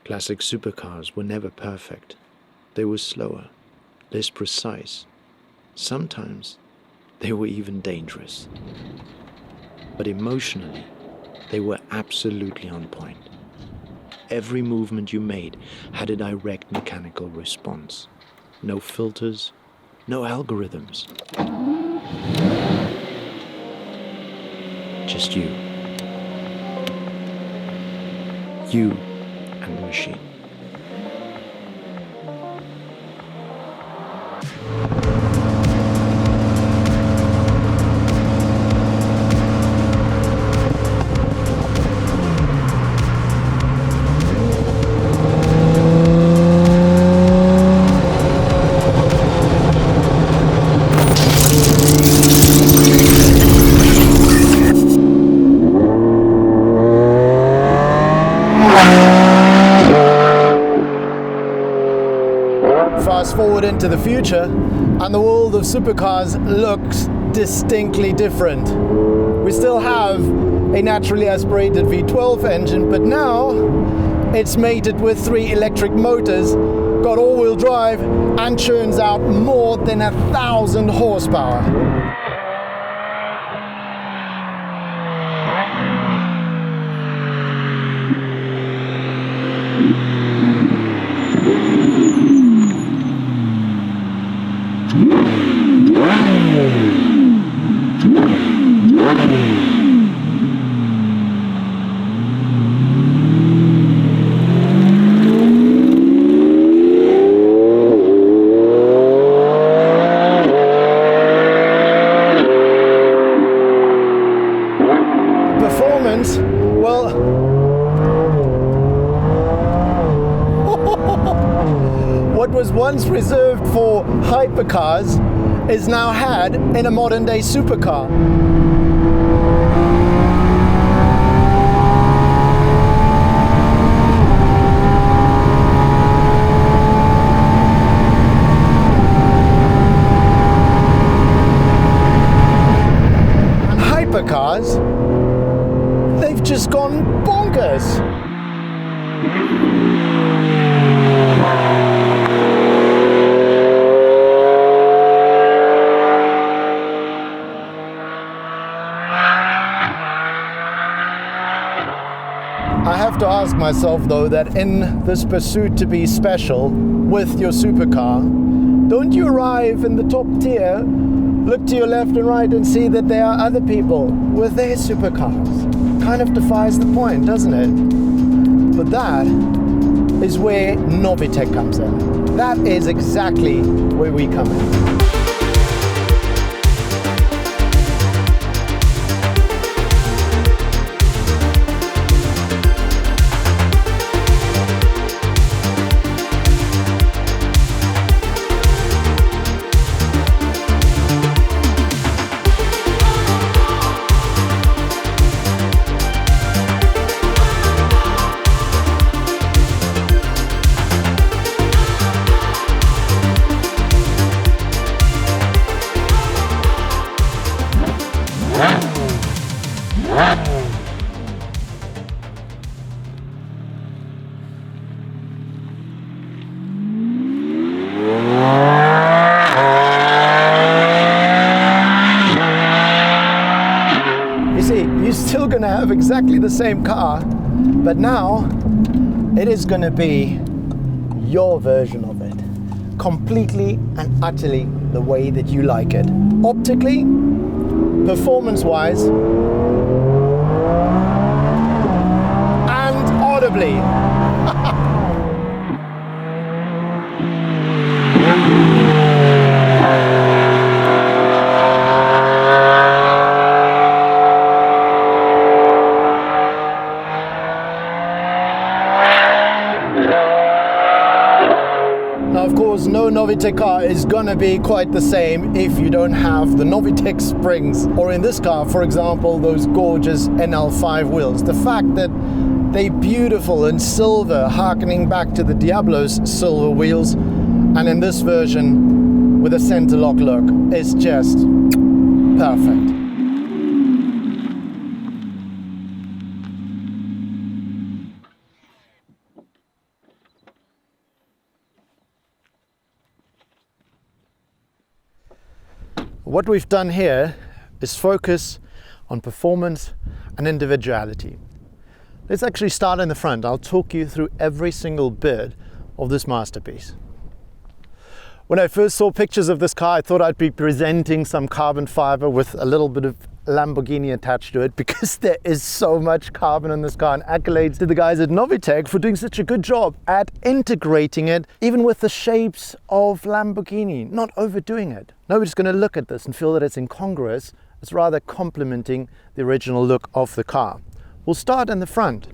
Classic supercars were never perfect. They were slower, less precise. Sometimes they were even dangerous. But emotionally, they were absolutely on point. Every movement you made had a direct mechanical response. No filters, no algorithms. Just you. You and the machine. Fast forward into the future, and the world of supercars looks distinctly different. We still have a naturally aspirated V12 engine, but now it's mated with 3 electric motors, got all-wheel drive, and churns out more than 1,000 horsepower. Performance, well, what was once reserved for hypercars is now had in a modern day supercar. And hypercars, they've just gone bonkers. I have to ask myself though that in this pursuit to be special with your supercar, don't you arrive in the top tier, look to your left and right and see that there are other people with their supercars? Kind of defies the point, doesn't it? But that is where Novitec comes in. That is exactly where we come in. You see, you're still going to have exactly the same car, but now it is going to be your version of it, completely and utterly the way that you like it. Optically, performance-wise, and audibly. Now, of course, no Novitec car is gonna be quite the same if you don't have the Novitec springs, or in this car, for example, those gorgeous NL5 wheels. The fact that they're beautiful in silver, harkening back to the Diablo's silver wheels, and in this version with a center lock look, is just perfect. What we've done here is focus on performance and individuality. Let's actually start in the front. I'll talk you through every single bit of this masterpiece. When I first saw pictures of this car, I thought I'd be presenting some carbon fiber with a little bit of Lamborghini attached to it, because there is so much carbon in this car, and accolades to the guys at Novitec for doing such a good job at integrating it, even with the shapes of Lamborghini, not overdoing it. Nobody's going to look at this and feel that it's incongruous. It's rather complementing the original look of the car. We'll start in the front.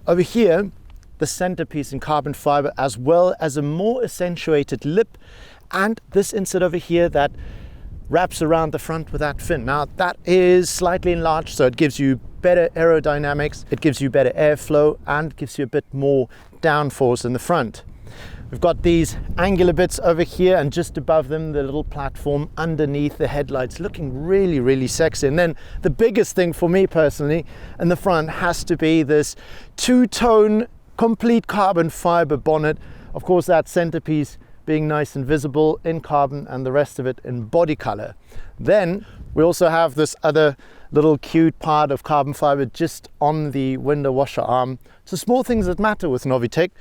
Over here, the centerpiece in carbon fiber, as well as a more accentuated lip, and this insert over here that wraps around the front with that fin. Now that is slightly enlarged, so it gives you better aerodynamics, it gives you better airflow, and gives you a bit more downforce in the front. We've got these angular bits over here, and just above them the little platform underneath the headlights, looking really, really sexy. And then the biggest thing for me personally in the front has to be this two-tone complete carbon fiber bonnet. Of course, that centerpiece being nice and visible in carbon, and the rest of it in body color. Then we also have this other little cute part of carbon fiber just on the window washer arm. So small things that matter with Novitec.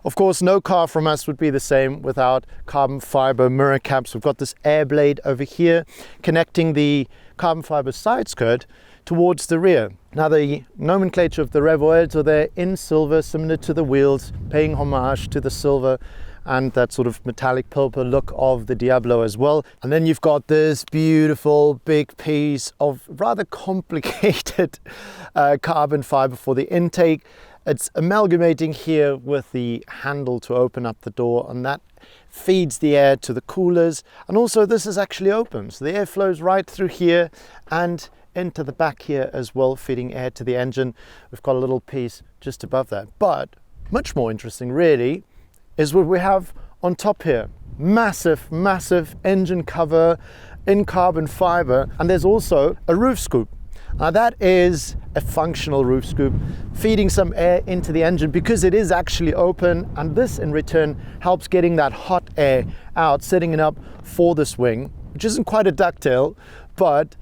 Of course, no car from us would be the same without carbon fiber mirror caps. We've got this air blade over here connecting the carbon fiber side skirt towards the rear. Now the nomenclature of the Revuelto there in silver, similar to the wheels, paying homage to the silver and that sort of metallic purple look of the Diablo as well. And then you've got this beautiful big piece of rather complicated carbon fiber for the intake. It's amalgamating here with the handle to open up the door, and that feeds the air to the coolers. And also this is actually open, so the air flows right through here and into the back here as well, feeding air to the engine. We've got a little piece just above that. But much more interesting really is what we have on top here. Massive, massive engine cover in carbon fiber, and there's also a roof scoop. Now that is a functional roof scoop, feeding some air into the engine because it is actually open, and this in return helps getting that hot air out, setting it up for this wing, which isn't quite a ducktail, but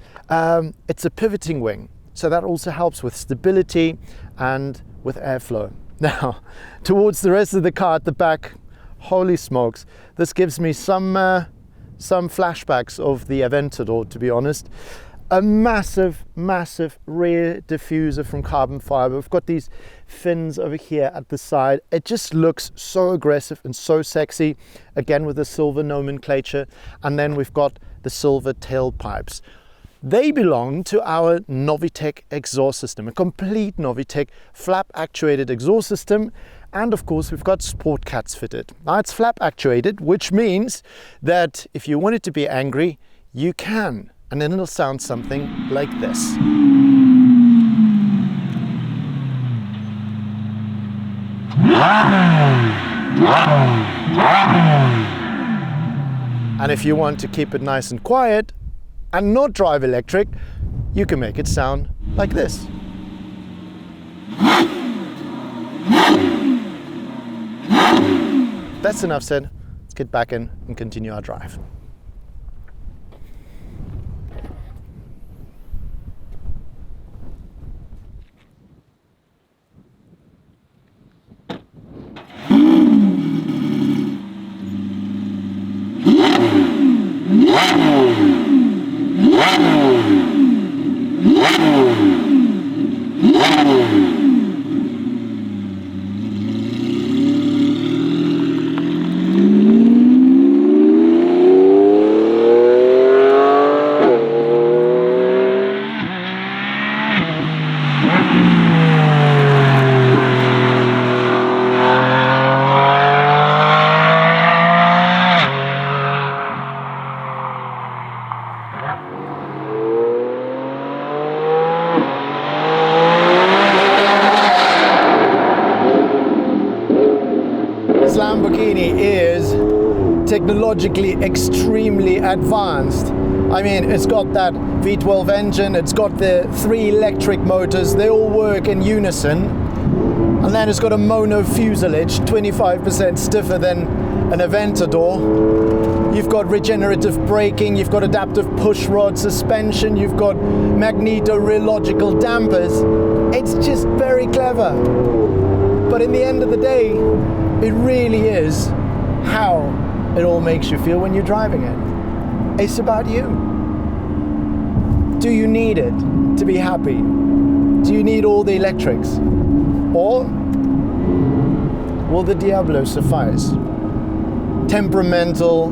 it's a pivoting wing. So that also helps with stability and with airflow. Now, towards the rest of the car at the back, holy smokes, this gives me some flashbacks of the Aventador, to be honest. A massive, massive rear diffuser from carbon fiber. We've got these fins over here at the side. It just looks so aggressive and so sexy, again with the silver nomenclature. And then we've got the silver tailpipes. They belong to our Novitec exhaust system, a complete Novitec flap actuated exhaust system. And of course, we've got sport cats fitted. Now it's flap actuated, which means that if you want it to be angry, you can. And then it'll sound something like this. And if you want to keep it nice and quiet and not drive electric, you can make it sound like this. That's enough said. Let's get back in and continue our drive. Lamborghini is technologically extremely advanced. I mean, it's got that V12 engine, it's got the 3 electric motors, they all work in unison. And then it's got a mono fuselage, 25% stiffer than an Aventador. You've got regenerative braking, you've got adaptive push rod suspension, you've got magneto-rheological dampers. It's just very clever. But in the end of the day, it really is how it all makes you feel when you're driving it. It's about you. Do you need it to be happy? Do you need all the electrics? Or will the Diablo suffice? Temperamental,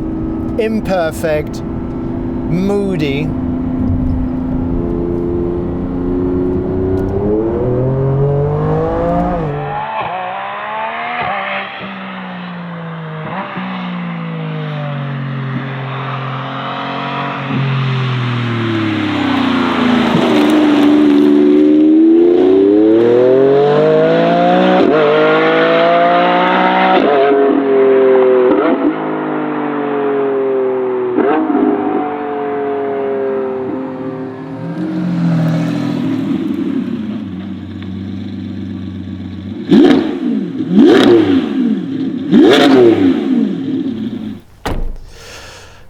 imperfect, moody.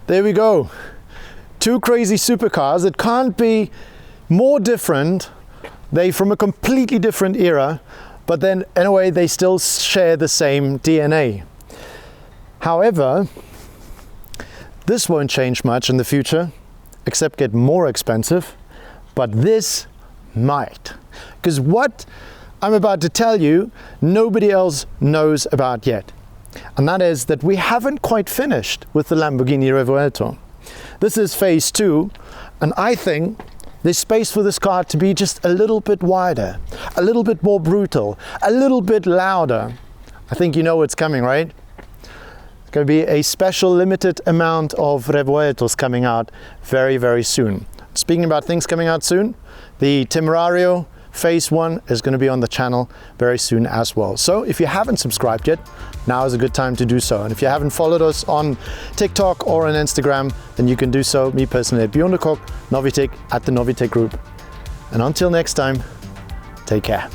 There we go. Two crazy supercars that can't be more different. They're from a completely different era, but then in a way they still share the same DNA. However, this won't change much in the future, except get more expensive, but this might. Because what I'm about to tell you, nobody else knows about yet. And that is that we haven't quite finished with the Lamborghini Revuelto. This is phase 2, and I think there's space for this car to be just a little bit wider, a little bit more brutal, a little bit louder. I think you know what's coming, right? It's going to be a special limited amount of Revueltos coming out very, very soon. Speaking about things coming out soon, the Temerario Phase 1 is going to be on the channel very soon as well. So if you haven't subscribed yet, now is a good time to do so. And if you haven't followed us on TikTok or on Instagram, then you can do so. Me personally at Beyond the Cock, Novitec at the Novitec Group. And until next time, take care.